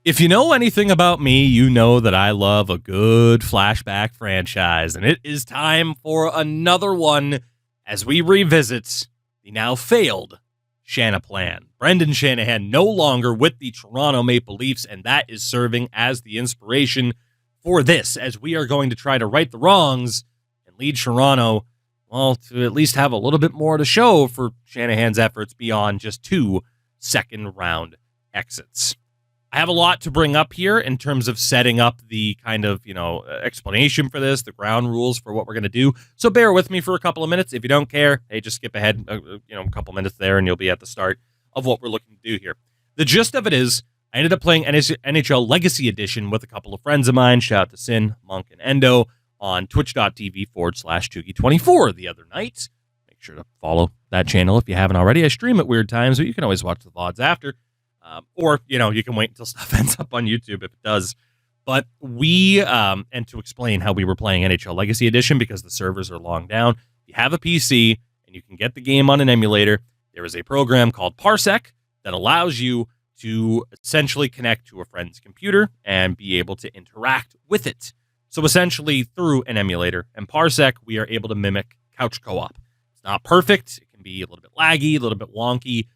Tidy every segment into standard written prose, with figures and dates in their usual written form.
If you know anything about me, you know that I love a good flashback franchise, and it is time for another one as we revisit the now failed Shanaplan. Brendan Shanahan no longer with the Toronto Maple Leafs, and that is serving as the inspiration for this, as we are going to try to right the wrongs and lead Toronto, well, to at least have a little bit more to show for Shanahan's efforts beyond just 2 second-round exits. I have a lot to bring up here in terms of setting up the kind of, explanation for this, the ground rules for what we're going to do. So bear with me for a couple of minutes. If you don't care, hey, just skip ahead, a couple minutes there, and you'll be at the start of what we're looking to do here. The gist of it is, I ended up playing NHL Legacy Edition with a couple of friends of mine. Shout out to Sin, Monk, and Endo on twitch.tv/Chugi24 the other night. Make sure to follow that channel if you haven't already. I stream at weird times, but you can always watch the VODs after. Or, you can wait until stuff ends up on YouTube if it does. But we, and to explain how we were playing NHL Legacy Edition, because the servers are long down, you have a PC and you can get the game on an emulator. There is a program called Parsec that allows you to essentially connect to a friend's computer and be able to interact with it. So essentially, through an emulator and Parsec, we are able to mimic couch co-op. It's not perfect. It can be a little bit laggy, a little bit wonky.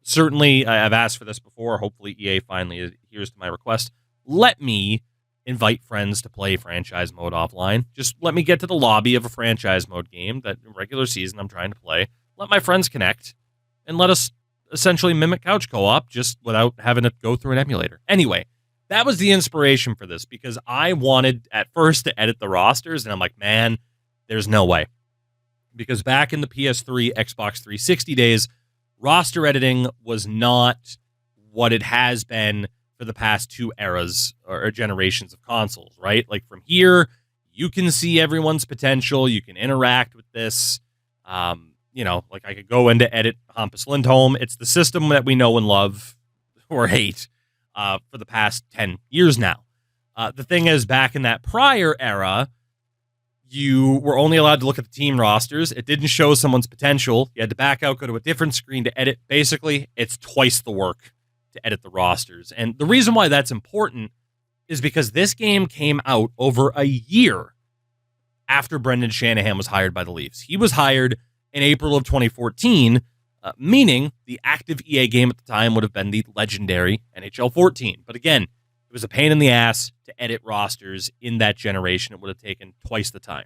Certainly, I've asked for this before. Hopefully, EA finally adheres to my request. Let me invite friends to play franchise mode offline. Just let me get to the lobby of a franchise mode game that regular season I'm trying to play. Let my friends connect, and let us essentially mimic couch co-op just without having to go through an emulator. Anyway, that was the inspiration for this, because I wanted at first to edit the rosters, and I'm like, man, there's no way. Because back in the PS3, Xbox 360 days, roster editing was not what it has been for the past 2 eras or generations of consoles, right? Like from here, you can see everyone's potential. You can interact with this. Like I could go into edit Hampus Lindholm. It's the system that we know and love or hate for the past 10 years now. The thing is, back in that prior era, you were only allowed to look at the team rosters. It didn't show someone's potential. You had to back out, go to a different screen to edit. Basically, it's twice the work to edit the rosters. And the reason why that's important is because this game came out over a year after Brendan Shanahan was hired by the Leafs. He was hired in April of 2014, meaning the active EA game at the time would have been the legendary NHL 14. But again, it was a pain in the ass to edit rosters in that generation. It would have taken twice the time.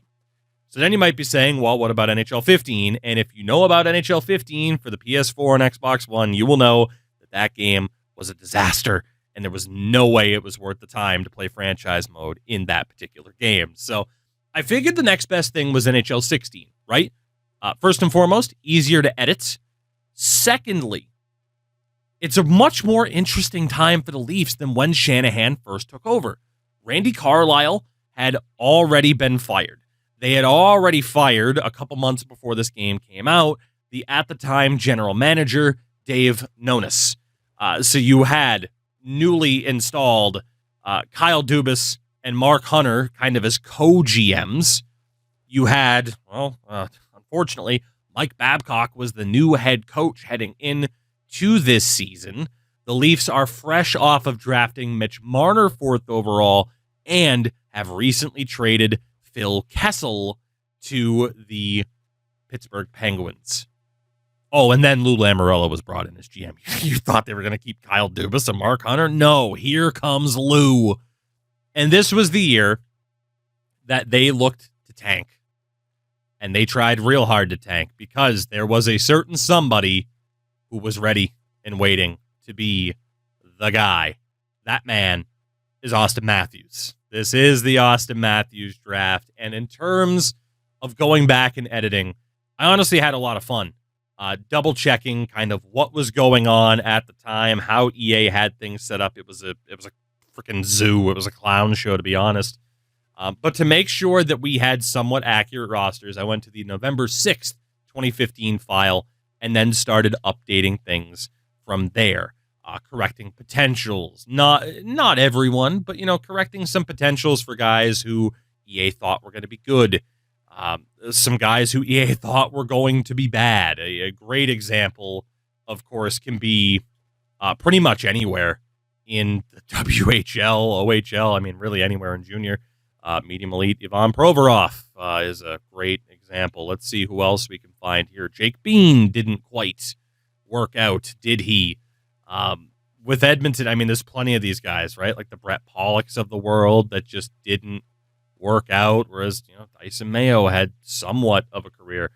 So then you might be saying, well, what about NHL 15? And if you know about NHL 15 for the PS4 and Xbox One, you will know that that game was a disaster, and there was no way it was worth the time to play franchise mode in that particular game. So I figured the next best thing was NHL 16, right? First and foremost, easier to edit. Secondly, it's a much more interesting time for the Leafs than when Shanahan first took over. Randy Carlyle had already been fired. They had already fired, a couple months before this game came out, the at the time general manager, Dave Nonis. So you had newly installed Kyle Dubas and Mark Hunter kind of as co-GMs. You had, unfortunately, Mike Babcock was the new head coach heading in to this season. The Leafs are fresh off of drafting Mitch Marner 4th overall and have recently traded Phil Kessel to the Pittsburgh Penguins. Oh, and then Lou Lamoriello was brought in as GM. You thought they were going to keep Kyle Dubas and Mark Hunter? No, here comes Lou. And this was the year that they looked to tank. And they tried real hard to tank because there was a certain somebody who was ready and waiting to be the guy. That man is Austin Matthews. This is the Austin Matthews draft. And in terms of going back and editing, I honestly had a lot of fun. Double checking kind of what was going on at the time, how EA had things set up. It was a freaking zoo. It was a clown show, to be honest. But to make sure that we had somewhat accurate rosters, I went to the November 6th, 2015 file and then started updating things from there, correcting potentials. Not everyone, but, correcting some potentials for guys who EA thought were going to be good. Some guys who EA thought were going to be bad. A great example, of course, can be pretty much anywhere. in the WHL, OHL, I mean, really anywhere in junior. Medium elite, Ivan Provorov is a great example. Let's see who else we can find here. Jake Bean didn't quite work out, did he? With Edmonton, I mean, there's plenty of these guys, right? Like the Brett Pollocks of the world that just didn't work out, whereas, Dyson Mayo had somewhat of a career.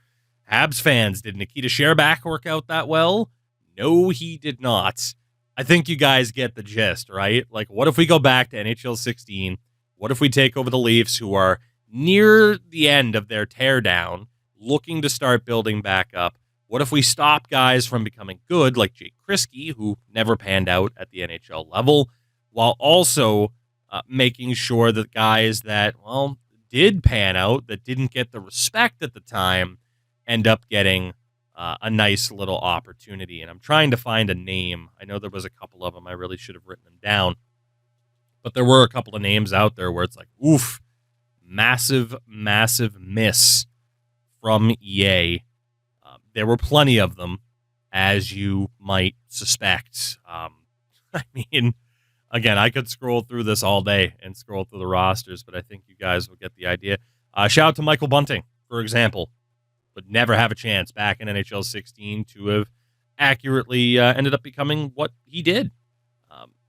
Habs fans, did Nikita Sherbak work out that well? No, he did not. I think you guys get the gist, right? Like, what if we go back to NHL 16? What if we take over the Leafs, who are near the end of their teardown, looking to start building back up? What if we stop guys from becoming good, like Jake Kriske, who never panned out at the NHL level, while also making sure that guys that, did pan out, that didn't get the respect at the time, end up getting a nice little opportunity. And I'm trying to find a name. I know there was a couple of them. I really should have written them down. But there were a couple of names out there where it's like, oof, massive, massive miss from EA. There were plenty of them, as you might suspect. I mean, again, I could scroll through this all day and scroll through the rosters, but I think you guys will get the idea. Shout out to Michael Bunting, for example, would never have a chance back in NHL 16 to have accurately ended up becoming what he did.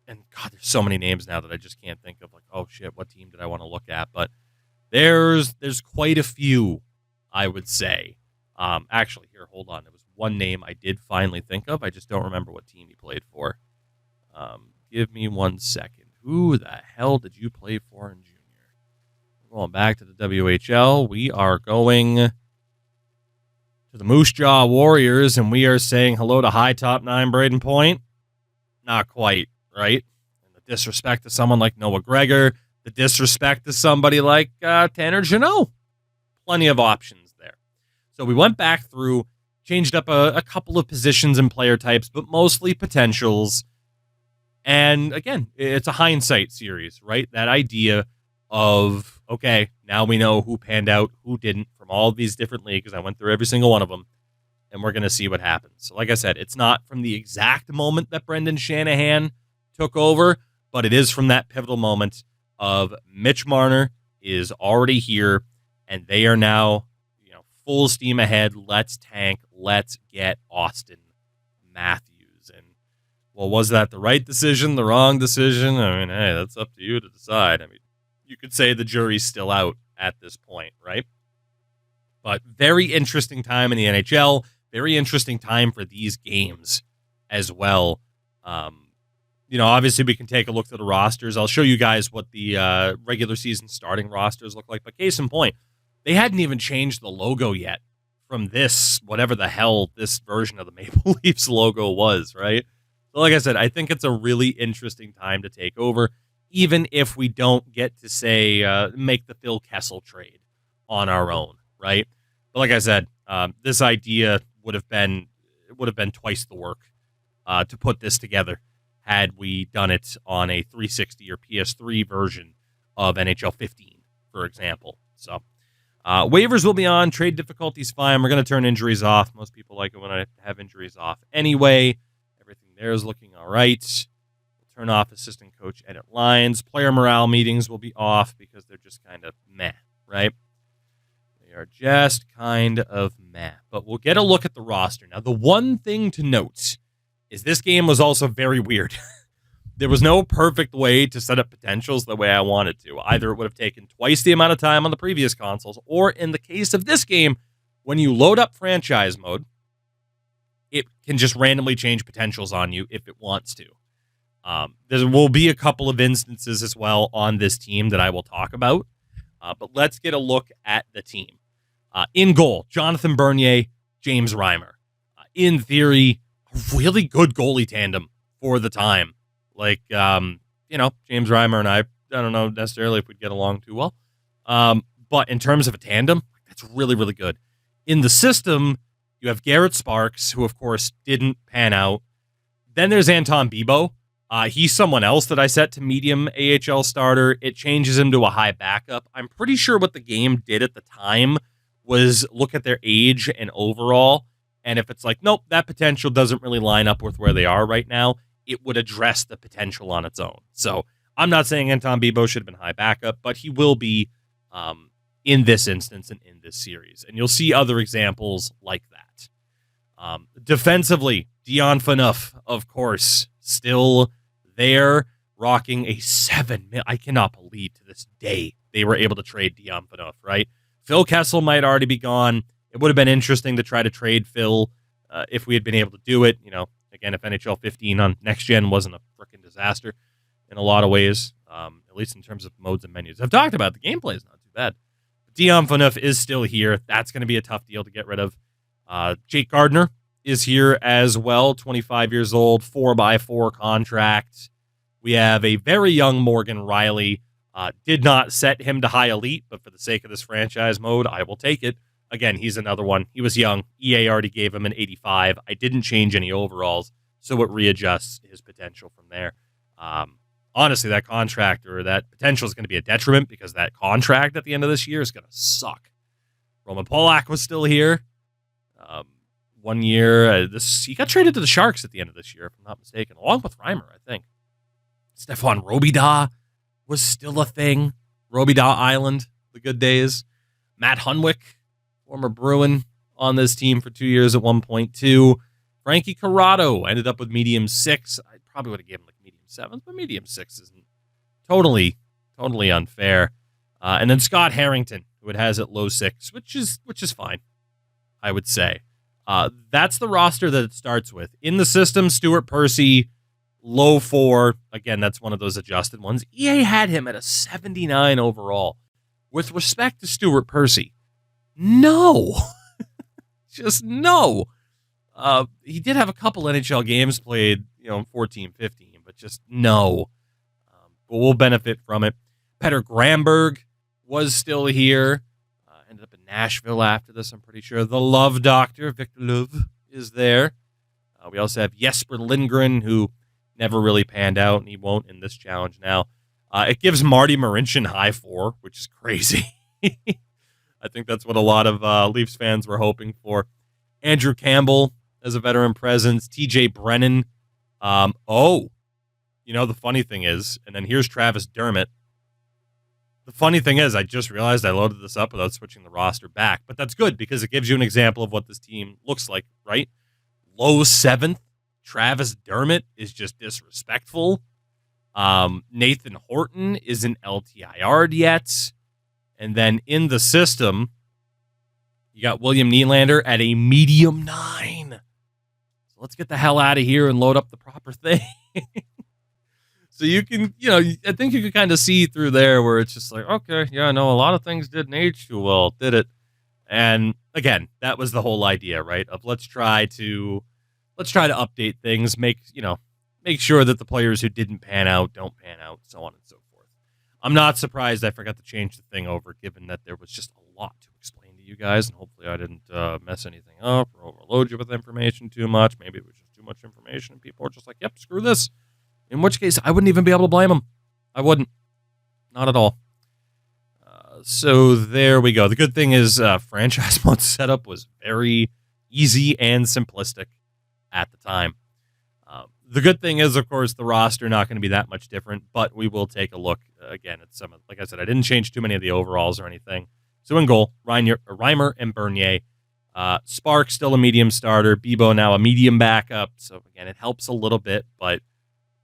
And God, there's so many names now that I just can't think of. Like, oh shit, what team did I want to look at? But there's quite a few, I would say. Actually, here, hold on. There was one name I did finally think of. I just don't remember what team he played for. Give me 1 second. Who the hell did you play for in junior? We're going back to the WHL. We are going to the Moose Jaw Warriors, and we are saying hello to high top 9 Braden Point. Not quite, right? And the disrespect to someone like Noah Gregor, the disrespect to somebody like Tanner Jeannot. Plenty of options there. So we went back through, changed up a couple of positions and player types, but mostly potentials. And again, it's a hindsight series, right? That idea of, okay, now we know who panned out, who didn't from all these different leagues. I went through every single one of them, and we're going to see what happens. So like I said, it's not from the exact moment that Brendan Shanahan took over, but it is from that pivotal moment of Mitch Marner is already here, and they are now, full steam ahead. Let's tank. Let's get Austin Matthews. And, well, was that the right decision, the wrong decision? I mean, hey, that's up to you to decide. I mean, you could say the jury's still out at this point, right? But very interesting time in the NHL. Very interesting time for these games as well. Obviously we can take a look at the rosters. I'll show you guys what the regular season starting rosters look like. But case in point, they hadn't even changed the logo yet from this, whatever the hell this version of the Maple Leafs logo was, right? So like I said, I think it's a really interesting time to take over, even if we don't get to, say, make the Phil Kessel trade on our own, right? But like I said, this idea would have been twice the work to put this together had we done it on a 360 or PS3 version of NHL 15, for example. So waivers will be on. Trade difficulty's fine. We're going to turn injuries off. Most people like it when I have injuries off anyway. Everything there is looking all right. We'll turn off assistant coach edit lines. Player morale meetings will be off because they're just kind of meh, right? They are just kind of meh. But we'll get a look at the roster. Now, the one thing to note is this game was also very weird. There was no perfect way to set up potentials the way I wanted to. Either it would have taken twice the amount of time on the previous consoles, or in the case of this game, when you load up franchise mode, it can just randomly change potentials on you if it wants to. There will be a couple of instances as well on this team that I will talk about, but let's get a look at the team. In goal, Jonathan Bernier, James Reimer. In theory, a really good goalie tandem for the time. Like, James Reimer and I don't know necessarily if we'd get along too well. But in terms of a tandem, that's really, really good. In the system, you have Garrett Sparks, who, of course, didn't pan out. Then there's Anton Bibeau. He's someone else that I set to medium AHL starter. It changes him to a high backup. I'm pretty sure what the game did at the time was look at their age and overall. And if it's like, nope, that potential doesn't really line up with where they are right now, it would address the potential on its own. So I'm not saying Anton Bibo should have been high backup, but he will be in this instance and in this series. And you'll see other examples like that. Defensively, Dion Phaneuf, of course, still there, rocking a $7 million. I cannot believe to this day they were able to trade Dion Phaneuf, right? Phil Kessel might already be gone. It would have been interesting to try to trade Phil if we had been able to do it. You know, again, if NHL 15 on next gen wasn't a freaking disaster in a lot of ways, at least in terms of modes and menus. I've talked about the gameplay is not too bad. Dion Phaneuf is still here. That's going to be a tough deal to get rid of. Jake Gardner is here as well, 25 years old, 4x4 contract. We have a very young Morgan Riley. Did not set him to high elite, but for the sake of this franchise mode, I will take it. Again, he's another one. He was young. EA already gave him an 85. I didn't change any overalls, so it readjusts his potential from there. Honestly, that contract or that potential is going to be a detriment because that contract at the end of this year is going to suck. Roman Polak was still here. 1 year. He got traded to the Sharks at the end of this year, if I'm not mistaken, along with Reimer, I think. Stefan Robida was still a thing. Robida Island, the good days. Matt Hunwick, former Bruin, on this team for 2 years at 1.2. Frankie Corrado ended up with medium 6. I probably would have given him like medium 7, but medium 6 isn't totally unfair. And then Scott Harrington, who it has at low 6, which is fine, I would say. That's the roster that it starts with. In the system, Stuart Percy, low 4. Again, that's one of those adjusted ones. EA had him at a 79 overall. With respect to Stuart Percy, no. Just no. He did have a couple NHL games played, 14, 15, but just no. But we'll benefit from it. Petter Gramberg was still here. Ended up in Nashville after this, I'm pretty sure. The Love Doctor, Victor Love, is there. We also have Jesper Lindgren, who never really panned out, and he won't in this challenge now. It gives Marty Marincin high 4, which is crazy. I think that's what a lot of Leafs fans were hoping for. Andrew Campbell as a veteran presence. TJ Brennan. The funny thing is, and then here's Travis Dermott. The funny thing is, I just realized I loaded this up without switching the roster back, but that's good because it gives you an example of what this team looks like, right? Low 7th, Travis Dermott is just disrespectful. Nathan Horton isn't LTIR'd yet. And then in the system, you got William Nylander at a medium 9. So let's get the hell out of here and load up the proper thing. So you can, I think you can kind of see through there where it's just like, okay, yeah, no, a lot of things didn't age too well, did it? And again, that was the whole idea, right? Of let's try to update things, make sure that the players who didn't pan out don't pan out, so on and so forth. I'm not surprised I forgot to change the thing over, given that there was just a lot to explain to you guys, and hopefully I didn't mess anything up or overload you with information too much. Maybe it was just too much information, and people are just like, yep, screw this. In which case, I wouldn't even be able to blame them. I wouldn't. Not at all. So there we go. The good thing is franchise mode setup was very easy and simplistic at the time. The good thing is, of course, the roster not going to be that much different, but we will take a look again at some of, like I said, I didn't change too many of the overalls or anything. So in goal, Reimer and Bernier. Spark still a medium starter. Bibo now a medium backup. So again, it helps a little bit, but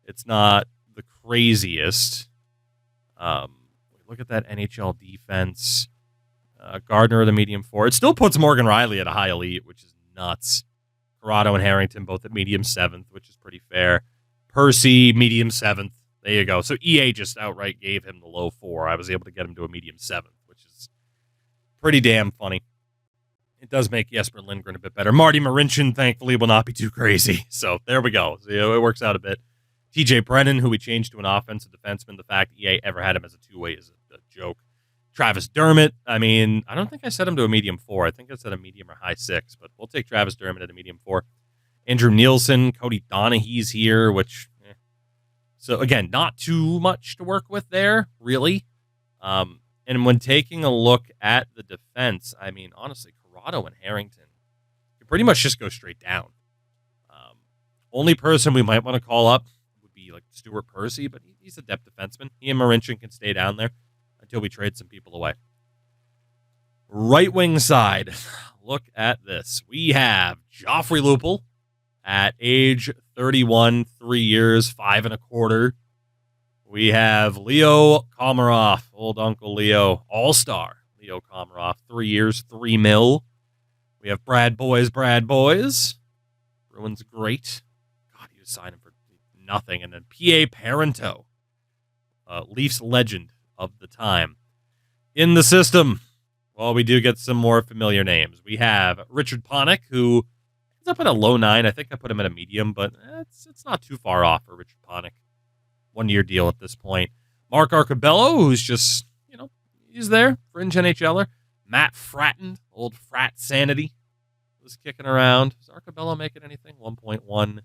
it's not the craziest. Look at that NHL defense. Gardner at a medium 4. It still puts Morgan Riley at a high elite, which is nuts. Corrado and Harrington both at medium 7th, which is pretty fair. Percy, medium 7th. There you go. So EA just outright gave him the low 4. I was able to get him to a medium 7th, which is pretty damn funny. It does make Jesper Lindgren a bit better. Marty Marincin, thankfully, will not be too crazy. So there we go. So, it works out a bit. TJ Brennan, who we changed to an offensive defenseman. The fact EA ever had him as a 2-way is a joke. Travis Dermott, I mean, I don't think I set him to a medium 4. I think I said a medium or high 6, but we'll take Travis Dermott at a medium 4. Andrew Nielsen, Cody Donaghy's here, which, So, again, not too much to work with there, really. And when taking a look at the defense, I mean, honestly, Corrado and Harrington, you pretty much just go straight down. Only person we might want to call up be like Stuart Percy, but he's a depth defenseman. He and Marincin can stay down there until we trade some people away. Right wing side. Look at this. We have Joffrey Lupul at age 31, 3 years, 5.25. We have Leo Komarov, old Uncle Leo, all-star Leo Komarov, 3 years, $3 million. We have Brad Boys. Bruins great. God, he was signing for nothing. And then P.A. Parento, Leafs legend of the time. In the system, well, we do get some more familiar names. We have Richard Panik, who ends up at a low 9. I think I put him at a medium, but it's not too far off for Richard Panik. 1-year deal at this point. Mark Arcabello, who's just, he's there, fringe NHLer. Matt Fratton, old Frat Sanity, was kicking around. Is Arcabello making anything? 1.1.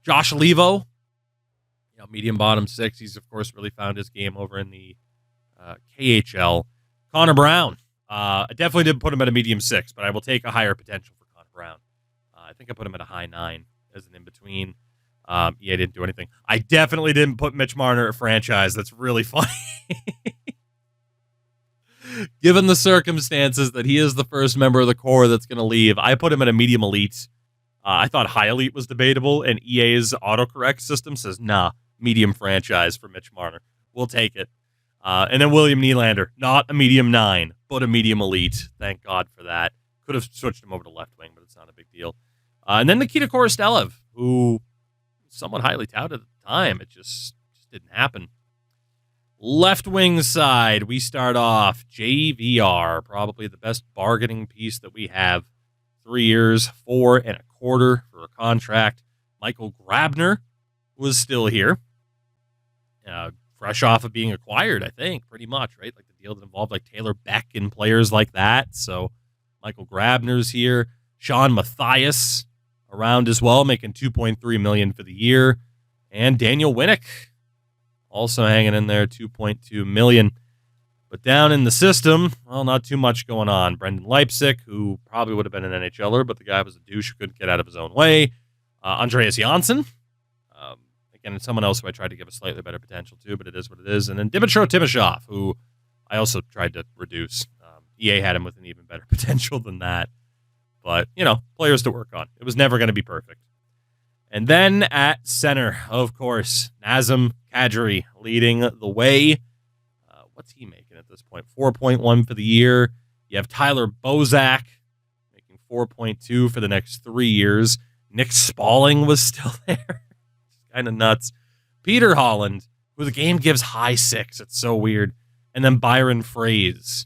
Josh Levo, medium bottom 6. He's, of course, really found his game over in the KHL. Connor Brown. I definitely didn't put him at a medium 6, but I will take a higher potential for Connor Brown. I think I put him at a high 9 as an in-between. I didn't do anything. I definitely didn't put Mitch Marner at franchise. That's really funny. Given the circumstances that he is the first member of the core that's going to leave, I put him at a medium elite. I thought high elite was debatable, and EA's autocorrect system says, nah, medium franchise for Mitch Marner. We'll take it. And then William Nylander, not a medium 9, but a medium elite. Thank God for that. Could have switched him over to left wing, but it's not a big deal. And then Nikita Korostelev, who somewhat highly touted at the time. It just didn't happen. Left wing side, we start off JVR, probably the best bargaining piece that we have. 3 years, 4.25 for a contract. Michael Grabner was still here. Fresh off of being acquired, I think, pretty much, right? Like the deal that involved like Taylor Beck and players like that. So Michael Grabner's here. Sean Matthias around as well, making $2.3 million for the year. And Daniel Winnick also hanging in there, $2.2 million. But down in the system, well, not too much going on. Brendan Leipzig, who probably would have been an NHLer, but the guy was a douche who couldn't get out of his own way. Andreas Janssen. Again, it's someone else who I tried to give a slightly better potential to, but it is what it is. And then Dmytro Timashov, who I also tried to reduce. EA had him with an even better potential than that. But, players to work on. It was never going to be perfect. And then at center, of course, Nazem Kadri leading the way. What's he making at this point? 4.1 for the year. You have Tyler Bozak making 4.2 for the next 3 years. Nick Spaulding was still there. Kind of nuts. Peter Holland, who the game gives high 6. It's so weird. And then Byron Frazee,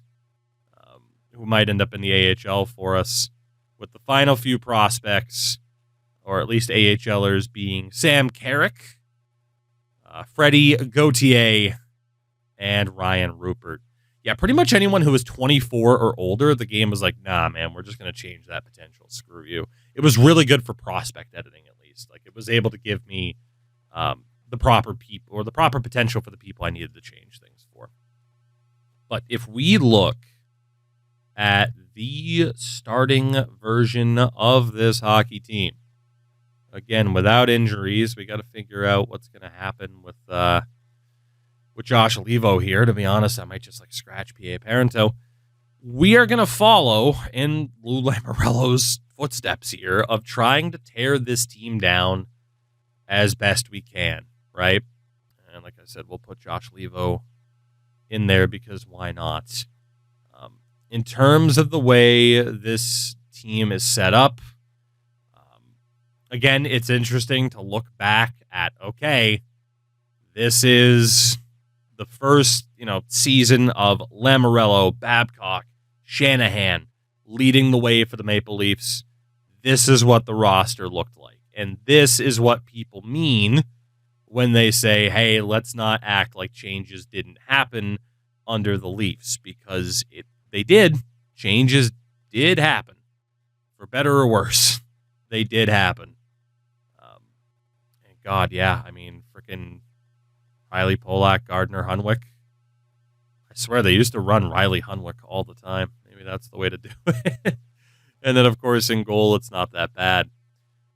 who might end up in the AHL for us. With the final few prospects, or at least AHLers, being Sam Carrick, Freddie Gauthier, and Ryan Rupert. Yeah, pretty much anyone who was 24 or older, the game was like, nah, man, we're just going to change that potential. Screw you. It was really good for prospect editing, at least. Like, it was able to give me the proper people, or the proper potential for the people I needed to change things for. But if we look at the starting version of this hockey team, again, without injuries, we got to figure out what's going to happen with Josh Levo here. To be honest, I might just scratch P.A. Parento. We are going to follow in Lou Lamoriello's footsteps here of trying to tear this team down as best we can, right? And like I said, we'll put Josh Levo in there because why not? In terms of the way this team is set up, again, it's interesting to look back at, okay, this is the first, season of Lamoriello, Babcock, Shanahan leading the way for the Maple Leafs. This is what the roster looked like. And this is what people mean when they say, hey, let's not act like changes didn't happen under the Leafs, because they did. Changes did happen. For better or worse, they did happen. And God, yeah, freaking Riley Polak, Gardner, Hunwick. I swear they used to run Riley Hunwick all the time. Maybe that's the way to do it. And then, of course, in goal, it's not that bad.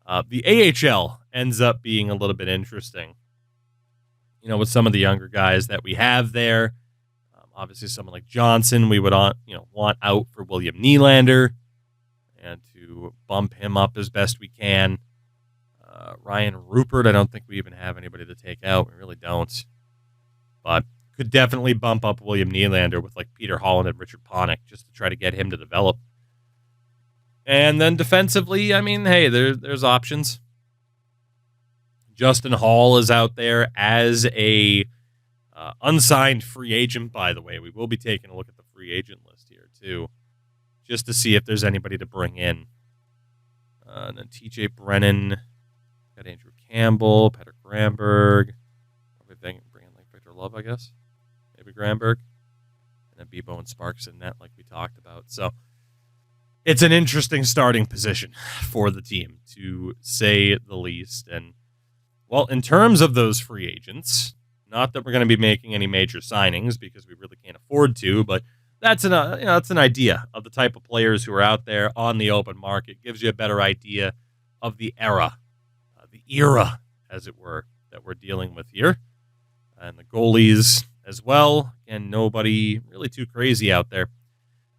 The AHL ends up being a little bit interesting. with some of the younger guys that we have there. Obviously, someone like Johnson, we would want out for William Nylander and to bump him up as best we can. Ryan Rupert, I don't think we even have anybody to take out. We really don't. But could definitely bump up William Nylander with like Peter Holland and Richard Panik just to try to get him to develop. And then defensively, I mean, hey, there's options. Justin Hall is out there as a unsigned free agent, by the way. We will be taking a look at the free agent list here, too, just to see if there's anybody to bring in. And then TJ Brennan, got Andrew Campbell, Peter Granberg. Probably bring in like Victor Love, I guess. Maybe Granberg. And then Bebo and Sparks in net, like we talked about. So it's an interesting starting position for the team, to say the least. And, well, in terms of those free agents, not that we're going to be making any major signings because we really can't afford to, but that's an idea of the type of players who are out there on the open market. Gives you a better idea of the era, as it were, that we're dealing with here. And the goalies as well. Again, nobody really too crazy out there.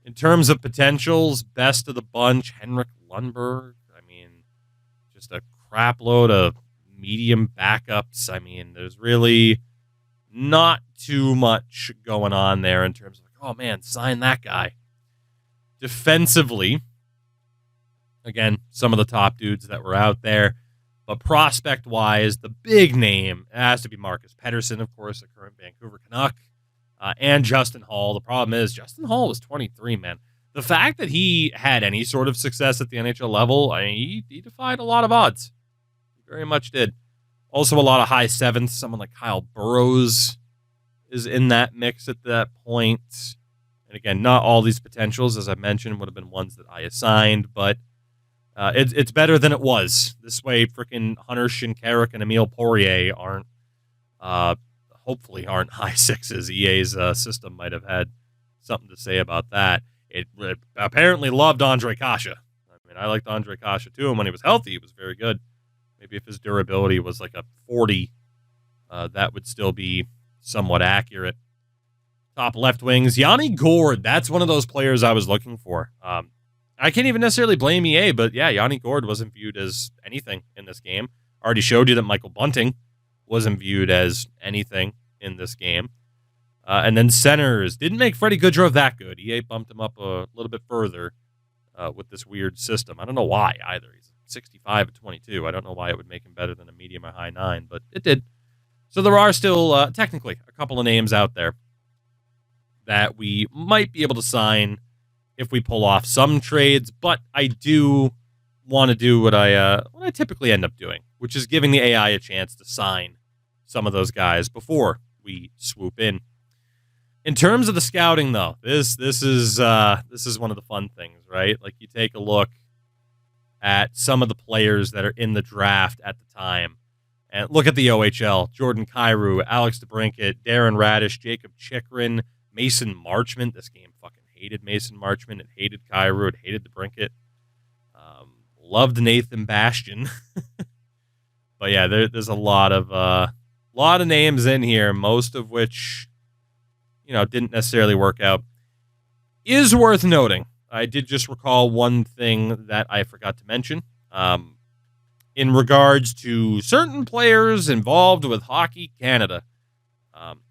In terms of potentials, best of the bunch, Henrik Lundberg. I mean, just a crap load of medium backups. I mean, there's really not too much going on there in terms of, oh man, sign that guy. Defensively, again, some of the top dudes that were out there. But prospect-wise, the big name has to be Marcus Pettersson, of course, the current Vancouver Canuck, and Justin Hall. The problem is Justin Hall was 23, man. The fact that he had any sort of success at the NHL level, I mean, he defied a lot of odds. He very much did. Also, a lot of high sevenths. Someone like Kyle Burrows is in that mix at that point. And again, not all these potentials, as I mentioned, would have been ones that I assigned, but it's better than it was. This way, freaking Hunter Shinkarik and Emile Poirier hopefully aren't high sixes. EA's system might have had something to say about that. It apparently loved Andre Kasha. I mean, I liked Andre Kasha too, and when he was healthy, he was very good. Maybe if his durability was like a 40, that would still be somewhat accurate. Top left wings, Yanni Gourde. That's one of those players I was looking for. I can't even necessarily blame EA, but yeah, Yanni Gourde wasn't viewed as anything in this game. I already showed you that Michael Bunting wasn't viewed as anything in this game. And then centers didn't make Freddie Goodrow that good. EA bumped him up a little bit further with this weird system. I don't know why either. He's 65 at 22. I don't know why it would make him better than a medium or high 9, but it did. So there are still technically a couple of names out there that we might be able to sign if we pull off some trades, but I do want to do what I typically end up doing, which is giving the AI a chance to sign some of those guys before we swoop in. In terms of the scouting, though, this is one of the fun things, right? Like, you take a look at some of the players that are in the draft at the time, and look at the OHL: Jordan Kyrou, Alex DeBrincat, Darren Radish, Jacob Chikrin, Mason Marchment. This game fucking hated Mason Marchment. It hated Kyrou. It hated DeBrincat. Loved Nathan Bastian. But yeah, there's a lot of names in here, most of which, didn't necessarily work out. Is worth noting, I did just recall one thing that I forgot to mention. In regards to certain players involved with Hockey Canada.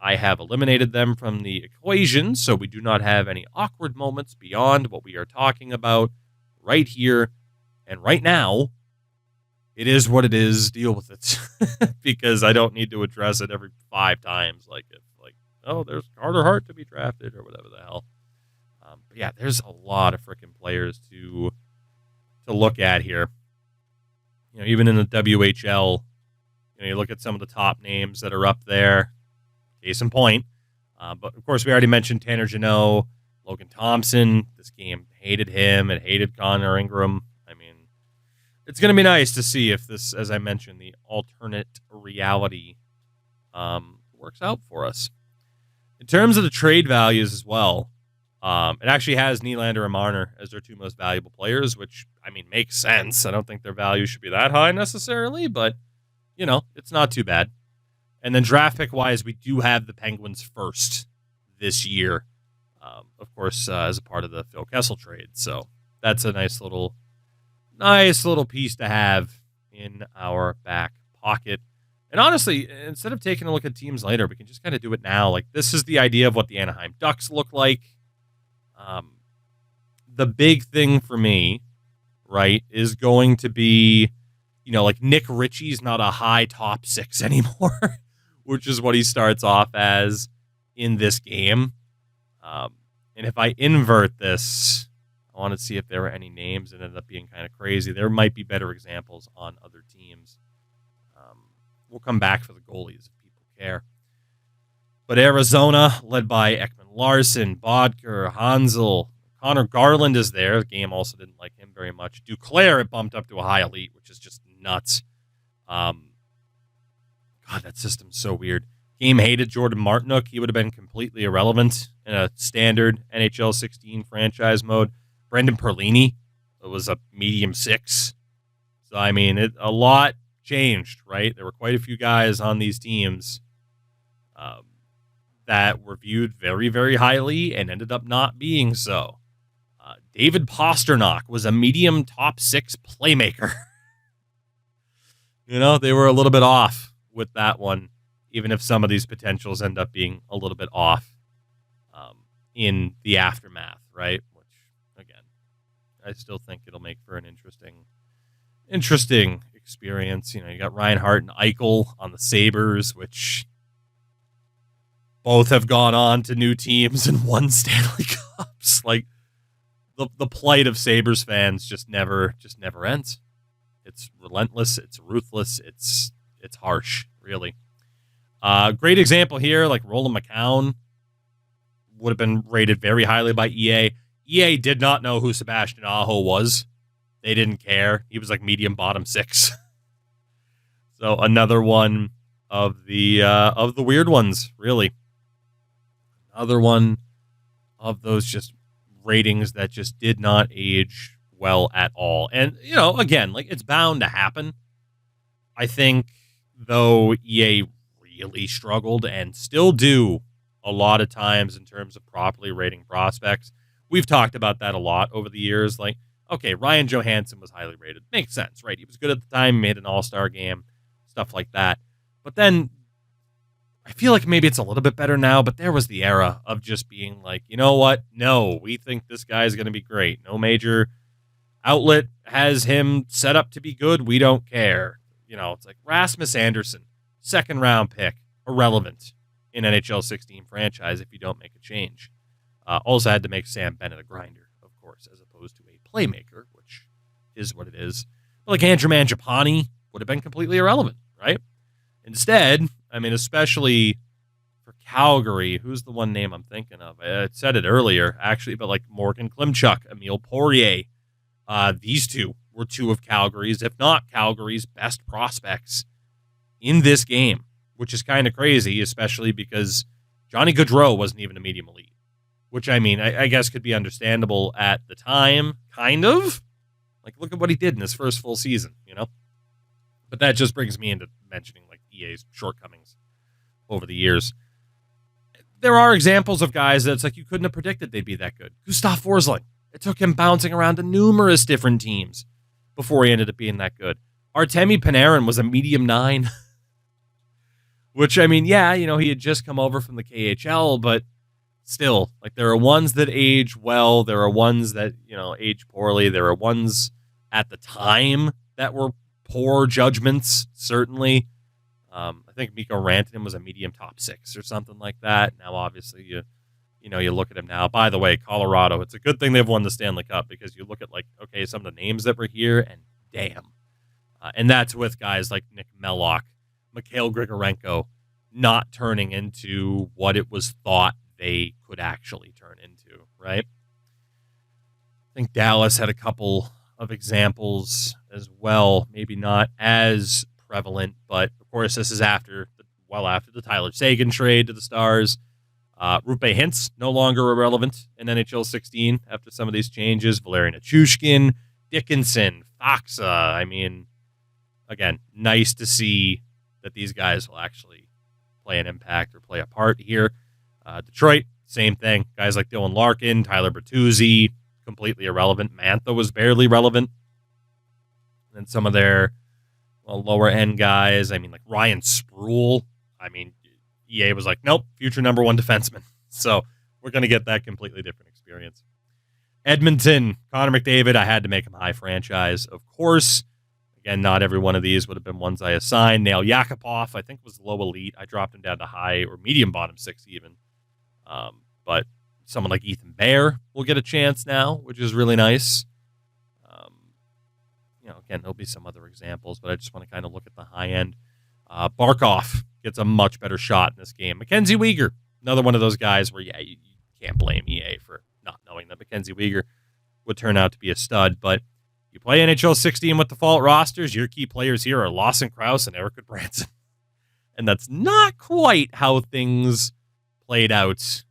I have eliminated them from the equation, so we do not have any awkward moments beyond what we are talking about right here and right now. It is what it is. Deal with it. Because I don't need to address it every 5 times. There's Carter Hart to be drafted or whatever the hell. But yeah, there's a lot of freaking players to look at here. Even in the WHL, you look at some of the top names that are up there. Case in point. But, of course, we already mentioned Tanner Jeannot, Logan Thompson. This game hated him. It hated Connor Ingram. I mean, it's going to be nice to see if this, as I mentioned, the alternate reality works out for us. In terms of the trade values as well, it actually has Nylander and Marner as their 2 most valuable players, which, I mean, makes sense. I don't think their value should be that high necessarily, but, it's not too bad. And then draft pick wise, we do have the Penguins first this year, of course, as a part of the Phil Kessel trade. So that's a nice little piece to have in our back pocket. And honestly, instead of taking a look at teams later, we can just kind of do it now. Like, this is the idea of what the Anaheim Ducks look like. The big thing for me, right, is going to be, like Nick Ritchie's not a high top 6 anymore, which is what he starts off as in this game. And if I invert this, I want to see if there were any names that ended up being kind of crazy. There might be better examples on other teams. We'll come back for the goalies if people care. But Arizona, led by Ekman Larson, Bodker, Hansel, Connor Garland is there. The game also didn't like him very much. Duclair, it bumped up to a high elite, which is just nuts. God, that system's so weird. Game hated Jordan Martinook. He would have been completely irrelevant in a standard NHL 16 franchise mode. Brendan Perlini, it was a medium 6. So, I mean, a lot changed, right? There were quite a few guys on these teams that were viewed very, very highly and ended up not being so. David Pasternak was a medium top 6 playmaker. They were a little bit off with that one, even if some of these potentials end up being a little bit off in the aftermath, right? Which, again, I still think it'll make for an interesting experience. You got Reinhart and Eichel on the Sabres, which both have gone on to new teams and won Stanley Cups. Like, the plight of Sabres fans just never ends. It's relentless. It's ruthless. It's harsh, really. Great example here, like Roland McCown would have been rated very highly by EA. EA did not know who Sebastian Aho was. They didn't care. He was like medium bottom 6. So another one of the weird ones, really. Another one of those just ratings that just did not age well at all. And, again, like, it's bound to happen. I think, though, EA really struggled and still do a lot of times in terms of properly rating prospects. We've talked about that a lot over the years. Like, okay, Ryan Johansson was highly rated. Makes sense, right? He was good at the time, made an all-star game, stuff like that. But then I feel like maybe it's a little bit better now, but there was the era of just being like, you know what? No, we think this guy's going to be great. No major outlet has him set up to be good. We don't care. It's like Rasmus Anderson, 2nd round pick, irrelevant in NHL 16 franchise if you don't make a change. Also had to make Sam Bennett a grinder, of course, as opposed to a playmaker, which is what it is. But like Andrew Mangiapane would have been completely irrelevant, right? Instead, I mean, especially for Calgary, who's the one name I'm thinking of? I said it earlier, actually, but like Morgan Klimchuk, Emile Poirier, these two were two of Calgary's, if not Calgary's, best prospects in this game, which is kind of crazy, especially because Johnny Gaudreau wasn't even a medium elite, which, I mean, I guess could be understandable at the time, kind of. Like, look at what he did in his first full season, But that just brings me into mentioning, like, EA's shortcomings over the years. There are examples of guys that's like you couldn't have predicted they'd be that good. Gustav Forsling. It took him bouncing around to numerous different teams before he ended up being that good. Artemi Panarin was a medium 9. Which, I mean, yeah, he had just come over from the KHL, but still, like, there are ones that age well. There are ones that, age poorly. There are ones at the time that were poor judgments, certainly. I think Mikko Rantanen was a medium top 6 or something like that. Now, obviously, you look at him now. By the way, Colorado, it's a good thing they've won the Stanley Cup because you look at, like, okay, some of the names that were here, and damn. And that's with guys like Nick Mellock, Mikhail Grigorenko, not turning into what it was thought they could actually turn into, right? I think Dallas had a couple of examples as well, maybe not as prevalent, but of course this is after the Tyler Seguin trade to the Stars. Rupe Hintz, no longer irrelevant in NHL 16 after some of these changes. Valeri Nichushkin, Dickinson, Faksa. I mean, again, nice to see that these guys will actually play an impact or play a part here. Detroit, same thing. Guys like Dylan Larkin, Tyler Bertuzzi, completely irrelevant. Mantha was barely relevant. And some of their lower end guys, I mean, like Ryan Sproul. I mean, EA was like, nope, future number one defenseman. So we're going to get that completely different experience. Edmonton, Connor McDavid, I had to make him high franchise, of course. Again, not every one of these would have been ones I assigned. Nail Yakupov, I think, was low elite. I dropped him down to high or medium bottom 6 even. But someone like Ethan Bear will get a chance now, which is really nice. Again, there'll be some other examples, but I just want to kind of look at the high end. Barkov gets a much better shot in this game. Mackenzie Weegar, another one of those guys where, you can't blame EA for not knowing that Mackenzie Weegar would turn out to be a stud. But you play NHL 16 with default rosters, your key players here are Lawson Krause and Eric Goodbranson. And that's not quite how things played out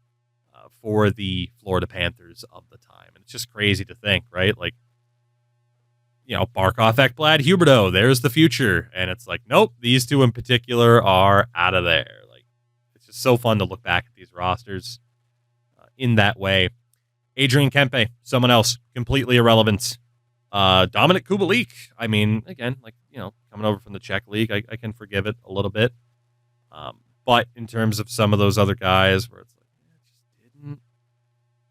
for the Florida Panthers of the time. And it's just crazy to think, right? Like, Barkov, Ekblad, Huberdeau, there's the future. And it's like, nope, these two in particular are out of there. Like, it's just so fun to look back at these rosters in that way. Adrian Kempe, someone else, completely irrelevant. Dominic Kubalik, I mean, again, coming over from the Czech League, I can forgive it a little bit. But in terms of some of those other guys where it's like, it just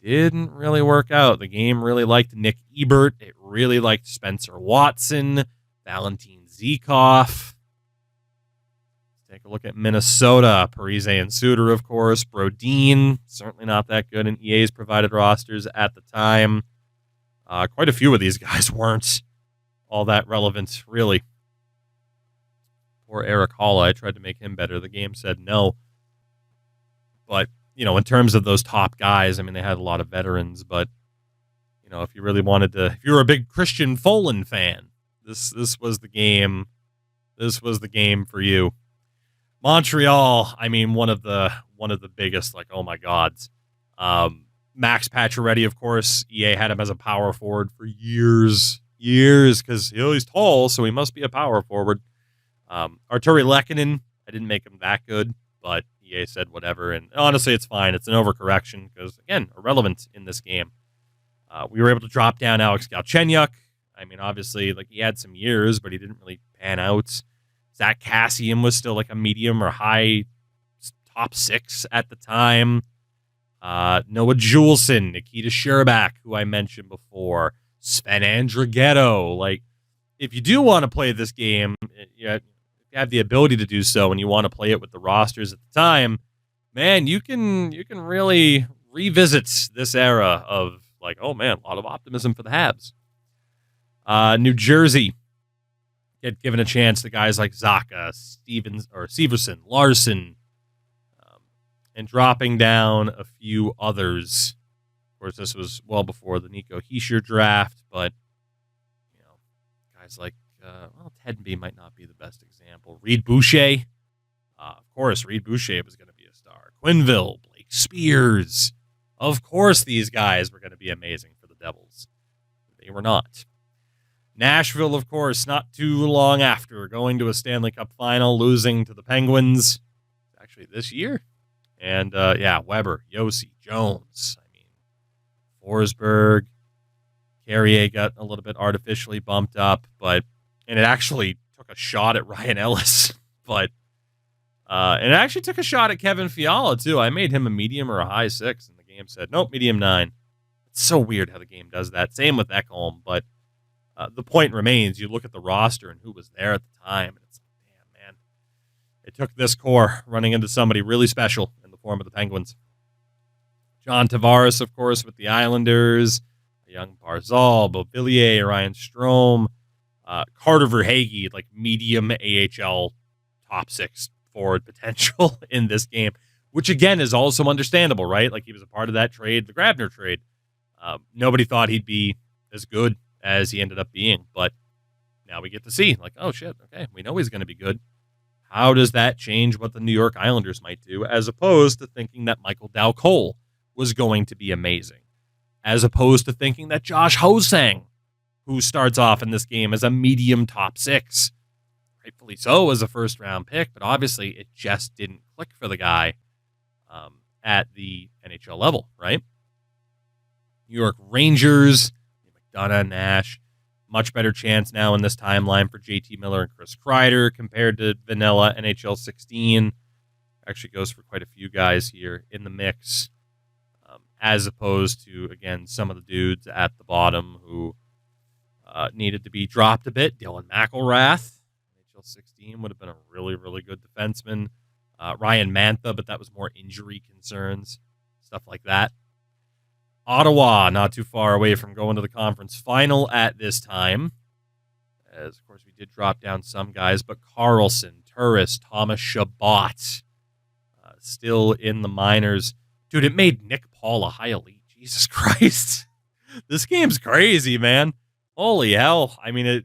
didn't really work out. The game really liked Nick Ebert. It really liked Spencer Watson, Valentin Zykov. Take a look at Minnesota. Parise and Suter, of course. Brodin, certainly not that good in EA's provided rosters at the time. Quite a few of these guys weren't all that relevant, really. Poor Eric Holla. I tried to make him better. The game said no. But, in terms of those top guys, I mean, they had a lot of veterans, but, if you really wanted to, if you were a big Christian Folan fan, this was the game. This was the game for you. Montreal, I mean, one of the biggest, like, oh my gods. Max Pacioretty, of course, EA had him as a power forward for years, because he's tall, so he must be a power forward. Arturi Lehkonen, I didn't make him that good, but EA said whatever, and honestly, it's fine. It's an overcorrection, because, again, irrelevant in this game. We were able to drop down Alex Galchenyuk. I mean, obviously, like, he had some years, but he didn't really pan out. Zach Kassian was still, like, a medium or high top 6 at the time. Noah Juleson, Nikita Sherbak, who I mentioned before, Sven Andrighetto. Like, if you do want to play this game, you have the ability to do so, and you want to play it with the rosters at the time, man, you can really revisit this era of, like, oh man, a lot of optimism for the Habs. New Jersey get given a chance to guys like Zaka, Stevens or Severson, Larson. And dropping down a few others. Of course, this was well before the Nico Hischier draft, but, guys like, Teddenby might not be the best example. Reed Boucher. Of course, Reed Boucher was going to be a star. Quinville, Blake Spears. Of course, these guys were going to be amazing for the Devils. They were not. Nashville, of course, not too long after, going to a Stanley Cup final, losing to the Penguins. Actually, this year. And, Weber, Yossi, Jones. I mean, Forsberg, Carrier got a little bit artificially bumped up, and it actually took a shot at Ryan Ellis. And it actually took a shot at Kevin Fiala, too. I made him a medium or a high 6, and the game said, nope, medium 9. It's so weird how the game does that. Same with Ekholm, but the point remains, you look at the roster and who was there at the time, and it's like, damn, man. It took this core running into somebody really special in the form of the Penguins. John Tavares, of course, with the Islanders. Young Barzal, Beauvillier, Ryan Strome. Carter Verhaeghe, like medium AHL top 6 forward potential in this game, which, again, is also understandable, right? Like, he was a part of that trade, the Grabner trade. Nobody thought he'd be as good as he ended up being, but now we get to see, like, oh, shit, okay, we know he's going to be good. How does that change what the New York Islanders might do, as opposed to thinking that Michael Dow Cole was going to be amazing, as opposed to thinking that Josh Hosang, who starts off in this game as a medium top 6, rightfully so as a first-round pick, but obviously it just didn't click for the guy at the NHL level, right? New York Rangers, McDonough, Nash, much better chance now in this timeline for JT Miller and Chris Kreider compared to vanilla NHL 16. Actually goes for quite a few guys here in the mix, as opposed to, again, some of the dudes at the bottom who needed to be dropped a bit. Dylan McElrath, NHL 16, would have been a really, really good defenseman. Ryan Mantha, but that was more injury concerns, stuff like that. Ottawa, not too far away from going to the conference final at this time. As, of course, we did drop down some guys, but Carlson, Turris, Thomas Chabot, still in the minors. Dude, it made Nick Paul a high elite. Jesus Christ. This game's crazy, man. Holy hell. I mean,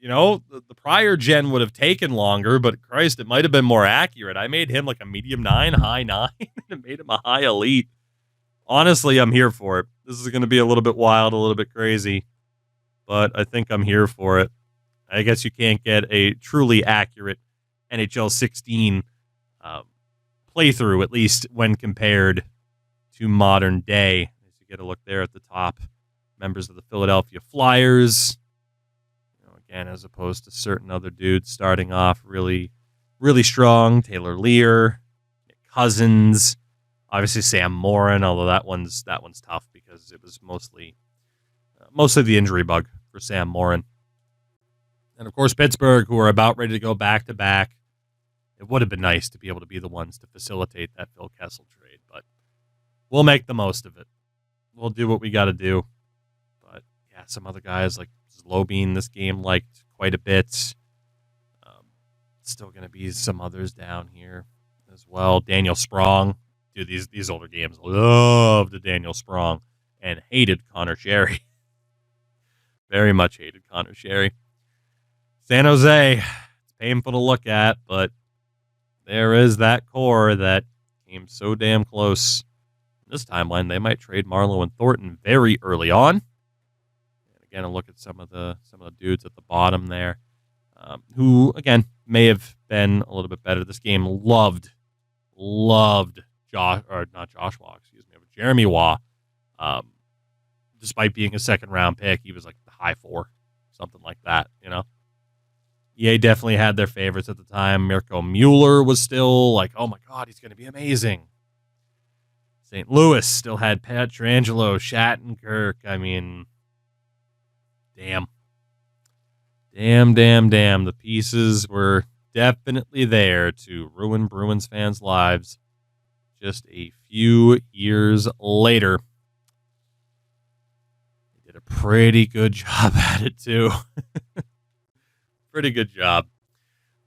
the prior gen would have taken longer, but Christ, it might have been more accurate. I made him like a medium 9, high 9, and made him a high elite. Honestly, I'm here for it. This is going to be a little bit wild, a little bit crazy, but I think I'm here for it. I guess you can't get a truly accurate NHL 16 playthrough, at least when compared to modern day. As you get a look there at the top, members of the Philadelphia Flyers, again, as opposed to certain other dudes starting off really, really strong. Taylor Lear, Nick Cousins, obviously Sam Morin, although that one's tough because it was mostly the injury bug for Sam Morin. And of course, Pittsburgh, who are about ready to go back to back. It would have been nice to be able to be the ones to facilitate that Phil Kessel trade, but we'll make the most of it. We'll do what we got to do. But yeah, some other guys like Zlobin, this game liked quite a bit. Still going to be some others down here as well. Daniel Sprong. Dude, these older games loved Daniel Sprong and hated Connor Sherry. Very much hated Connor Sherry. San Jose, it's painful to look at, but there is that core that came so damn close. In this timeline, they might trade Marleau and Thornton very early on. And again, a look at some of the dudes at the bottom there, who again may have been a little bit better. This game loved Jeremy Waugh. Despite being a second round pick, he was like the high 4, something like that, EA definitely had their favorites at the time. Mirko Mueller was still like, oh my God, he's going to be amazing. St. Louis still had Pietrangelo, Shattenkirk. I mean, damn. The pieces were definitely there to ruin Bruins fans' lives just a few years later. They did a pretty good job at it, too. Pretty good job.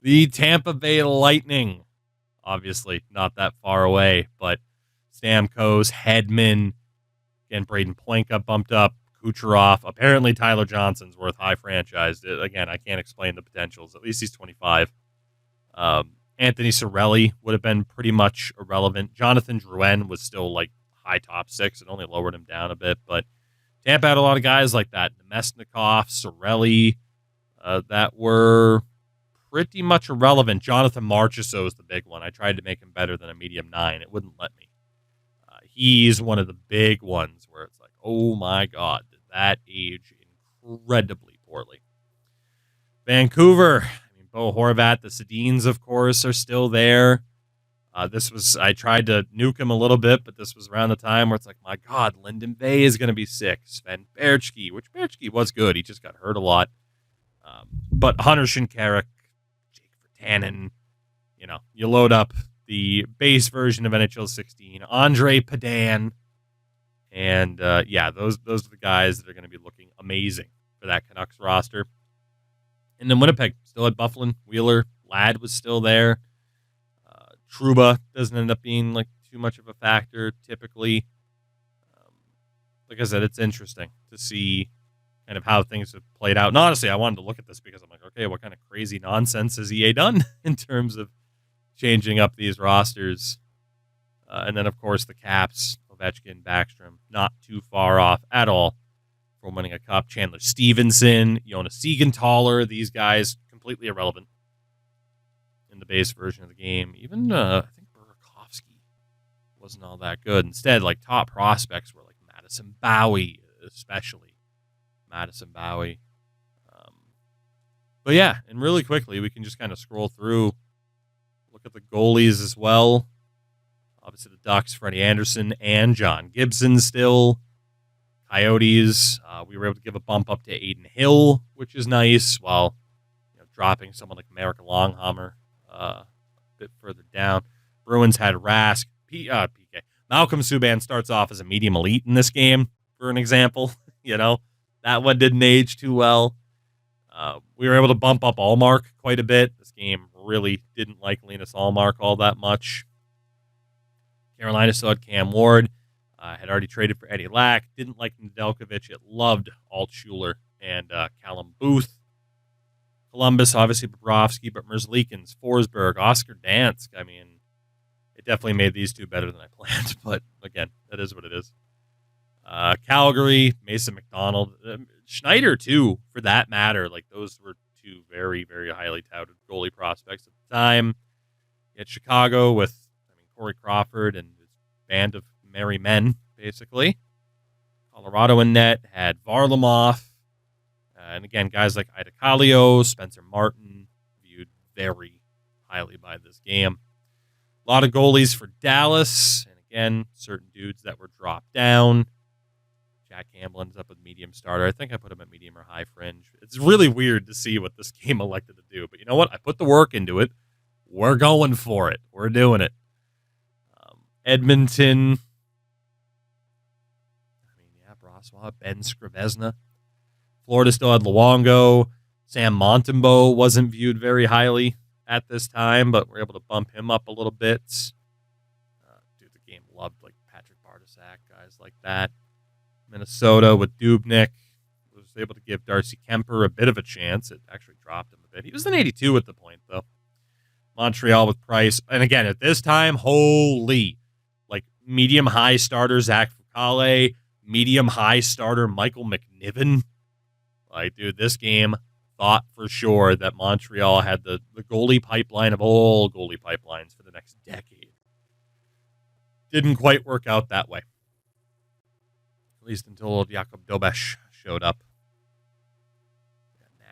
The Tampa Bay Lightning, obviously not that far away, but Stamkos, Hedman, again, Braden Plank got bumped up, Kucherov. Apparently Tyler Johnson's worth high franchise. Again, I can't explain the potentials. At least he's 25. Anthony Cirelli would have been pretty much irrelevant. Jonathan Drouin was still like high top 6 and only lowered him down a bit, but Tampa had a lot of guys like that. Nemesnikov, Cirelli, that were pretty much irrelevant. Jonathan Marchessault is the big one. I tried to make him better than a medium 9. It wouldn't let me. He's one of the big ones where it's like, oh my God, did that age incredibly poorly. Vancouver, Bo Horvat, the Sedins, of course, are still there. I tried to nuke him a little bit, but this was around the time where it's like, my God, Lyndon Bay is going to be sick. Sven Berchke, which Berchke was good. He just got hurt a lot. But Hunter Shinkaruk, Jake Virtanen, you load up the base version of NHL 16, Andre Padan, and those are the guys that are going to be looking amazing for that Canucks roster. And then Winnipeg still had Bufflin, Wheeler, Ladd was still there. Trouba doesn't end up being like too much of a factor typically. Like I said, it's interesting to see kind of how things have played out. And honestly, I wanted to look at this because I'm like, okay, what kind of crazy nonsense has EA done in terms of changing up these rosters? And then, of course, the Caps, Ovechkin, Backstrom, not too far off at all from winning a cup. Chandler Stevenson, Jonas Siegenthaler, these guys, completely irrelevant. the base version of the game. Even I think Burakovsky wasn't all that good. Instead, like top prospects were like Madison Bowie, especially Madison Bowie. But yeah, and really quickly we can just kind of scroll through, look at the goalies as well. Obviously the Ducks, Freddie Anderson and John Gibson still. Coyotes, we were able to give a bump up to Aiden Hill, which is nice, while dropping someone like America Longhammer a bit further down. Bruins had Rask. PK. Malcolm Subban starts off as a medium elite in this game, for an example. That one didn't age too well. We were able to bump up Allmark quite a bit. This game really didn't like Linus Allmark all that much. Carolina still had Cam Ward. Had already traded for Eddie Lack. Didn't like Nedeljkovic. It loved Altshuler and Callum Booth. Columbus, obviously Bobrovsky, but Merzlikins, Forsberg, Oscar Dansk. I mean, it definitely made these two better than I planned. But again, that is what it is. Calgary, Mason McDonald, Schneider too, for that matter. Like those were two very, very highly touted goalie prospects at the time. Yet Chicago with Corey Crawford and his band of merry men, basically. Colorado in net had Varlamov. And again, guys like Ida Kallio, Spencer Martin, viewed very highly by this game. A lot of goalies for Dallas. And again, certain dudes that were dropped down. Jack Campbell ends up with medium starter. I think I put him at medium or high fringe. It's really weird to see what this game elected to do. But you know what? I put the work into it. We're going for it. We're doing it. Edmonton. Brossois, Ben Scrivezna. Florida still had Luongo. Sam Montembeault wasn't viewed very highly at this time, but we're able to bump him up a little bit. The game loved like Patrick Bartosak, guys like that. Minnesota with Dubnyk was able to give Darcy Kemper a bit of a chance. It actually dropped him a bit. He was an 82 at the point, though. Montreal with Price. And again, at this time, holy, like medium-high starter Zach Fucale, medium-high starter Michael McNiven. Like, dude, this game thought for sure that Montreal had the goalie pipeline of all goalie pipelines for the next decade. Didn't quite work out that way. At least until Jakob Dobesh showed up.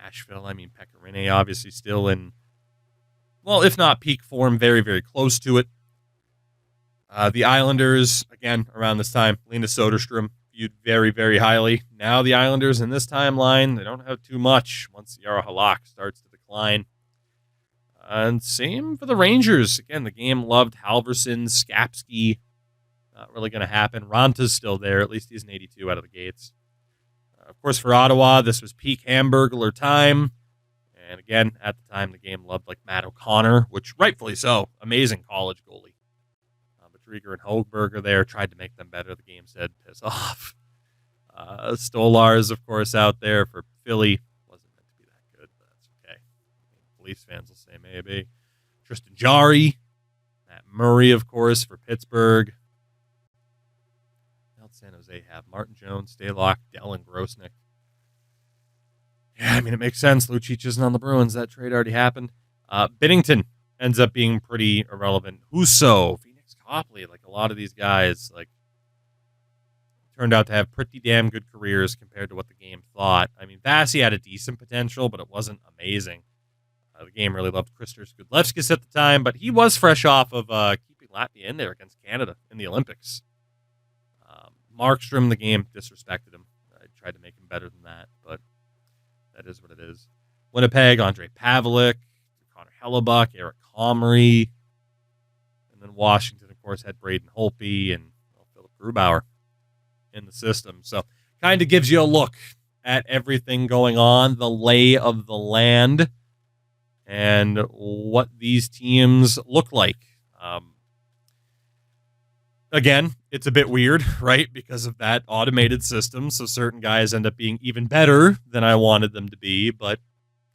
Nashville, Pecorine obviously still in, well, if not peak form, very, very close to it. The Islanders, again, around this time, Linus Soderstrom, viewed very, very highly. Now the Islanders in this timeline, they don't have too much once Jaro Halak starts to decline. And same for the Rangers. Again, the game loved Halverson, Skapski. Not really going to happen. Ranta's still there. At least he's an 82 out of the gates. Of course, for Ottawa, this was peak Hamburglar time. And again, at the time, the game loved like Matt O'Connor, which rightfully so. Amazing college goalie. But Drieger and Hogberg there, tried to make them better. The game said, piss off. Stolar's, of course, out there for Philly. Wasn't meant to be that good, but that's okay. Leafs fans will say maybe. Tristan Jarry. Matt Murray, of course, for Pittsburgh. San Jose have Martin Jones, Stalock, Dell, and Grosnick. Yeah, it makes sense. Lucic isn't on the Bruins. That trade already happened. Binnington ends up being pretty irrelevant. Husso, Phoenix Copley, like a lot of these guys, like turned out to have pretty damn good careers compared to what the game thought. Vasi had a decent potential, but it wasn't amazing. The game really loved Kristers Gudlevskis at the time, but he was fresh off of keeping Latvia in there against Canada in the Olympics. Markstrom, the game disrespected him. I tried to make him better than that, but that is what it is. Winnipeg, Andre Pavelik, Connor Hellebuck, Eric Comrie. And then Washington, of course, had Braden Holtby and Philip Grubauer in the system. So kind of gives you a look at everything going on, the lay of the land, and what these teams look like. Again, it's a bit weird, right? Because of that automated system. So certain guys end up being even better than I wanted them to be, but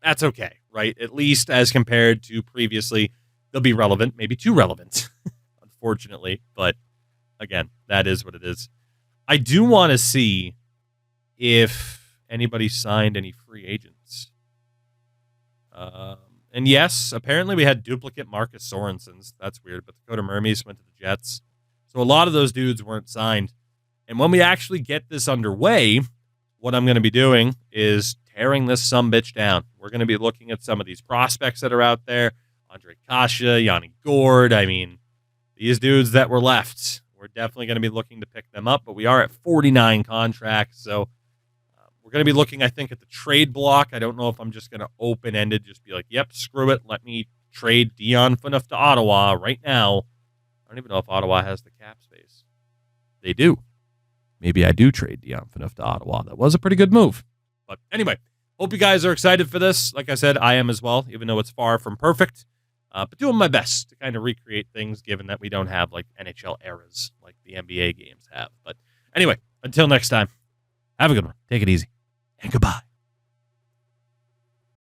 that's okay, right? At least as compared to previously, they'll be relevant, maybe too relevant, unfortunately. But again, that is what it is. I do want to see if anybody signed any free agents. And yes, apparently we had duplicate Marcus Sorensens. That's weird, but Dakota Mermis went to the Jets. So a lot of those dudes weren't signed. And when we actually get this underway, what I'm going to be doing is tearing this sumbitch down. We're going to be looking at some of these prospects that are out there. Andre Kasha, Yanni Gord. I mean, these dudes that were left, we're definitely going to be looking to pick them up, but we are at 49 contracts. So we're going to be looking, I think, at the trade block. I don't know if I'm just going to open-ended, just be like, yep, screw it. Let me trade Dion Phaneuf to Ottawa right now. I don't even know if Ottawa has the cap space. They do. Maybe I do trade Dion Phaneuf to Ottawa. That was a pretty good move. But anyway, hope you guys are excited for this. Like I said, I am as well, even though it's far from perfect. But doing my best to kind of recreate things, given that we don't have like NHL eras like the NBA games have. But anyway, until next time, have a good one. Take it easy. And goodbye.